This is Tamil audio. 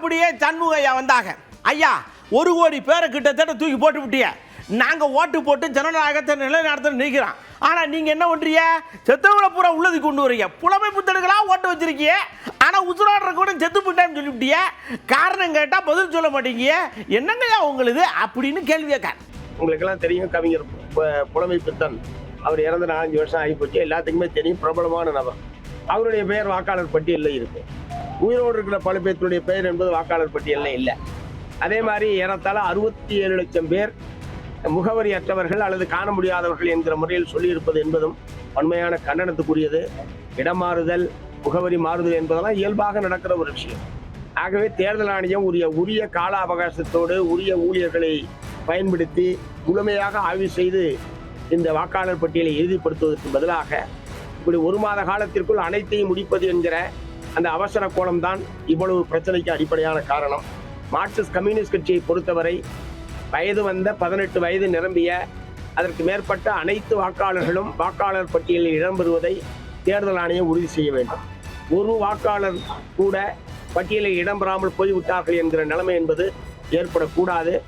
அப்படியே சண்முக ஐயா வந்தாங்க. ஐயா 1 கோடி பேரை கிட்டத்தட்ட தூக்கி போட்டு விட்டிய. நாங்கள் ஓட்டு போட்டு ஜனநாயகத்தை நிலைநாட்ட நிற்கிறோம். ஆனால் நீங்கள் என்ன பண்ணுறீங்க? செத்தவங்களை பூரா உள்ளது கொண்டு வரீங்க. புலமை புத்தகங்களாக ஓட்டு வச்சிருக்கீங்க. ஆனால் உசுராடுற கூட செத்து போட்டேன்னு சொல்லிவிட்டிய. காரணம் கேட்டால் பதில் சொல்ல மாட்டீங்க. என்னங்கய்யா உங்களுக்கு அப்படின்னு கேள்வி கேட்க. உங்களுக்கெல்லாம் தெரியும், கவிஞர் புலமை பித்தன் அவர் இறந்து 4 வருஷம் ஆகிப்போச்சு. எல்லாத்துக்குமே தெரியும், பிரபலமான நபர். அவருடைய பெயர் வாக்காளர் பட்டியலில் இருக்கு. உயிரோடு இருக்கிற பல பேருடைய பெயர் என்பது வாக்காளர் பட்டியலில் இல்லை. அதே மாதிரி ஏறத்தாழ 67 லட்சம் பேர் முகவரி அற்றவர்கள் அல்லது காண முடியாதவர்கள் என்கிற முறையில் சொல்லியிருப்பது என்பதும் உண்மையான கண்டனத்துக்குரியது. இடமாறுதல், முகவரி மாறுதல் என்பதெல்லாம் இயல்பாக நடக்கிற ஒரு விஷயம். ஆகவே தேர்தல் ஆணையம் உரிய கால அவகாசத்தோடு உரிய ஊழியர்களை பயன்படுத்தி முழுமையாக ஆய்வு செய்து இந்த வாக்காளர் பட்டியலை இறுதிப்படுத்துவதற்கு பதிலாக இப்படி 1 மாத காலத்திற்குள் அனைத்தையும் முடிப்பது என்கிற அந்த அவசர கோலம்தான் இவ்வளவு பிரச்சனைக்கு அடிப்படையான காரணம். மார்க்சிஸ்ட் கம்யூனிஸ்ட் கட்சியை பொறுத்தவரை வயது வந்த 18 வயது நிரம்பிய அதற்கு மேற்பட்ட அனைத்து வாக்காளர்களும் வாக்காளர் பட்டியலில் இடம்பெறுவதை தேர்தல் ஆணையம் உறுதி செய்ய வேண்டும். ஒரு வாக்காளர் கூட பட்டியலில் இடம்பெறாமல் போய்விட்டார்கள் என்கிற நிலைமை என்பது ஏற்படக்கூடாது.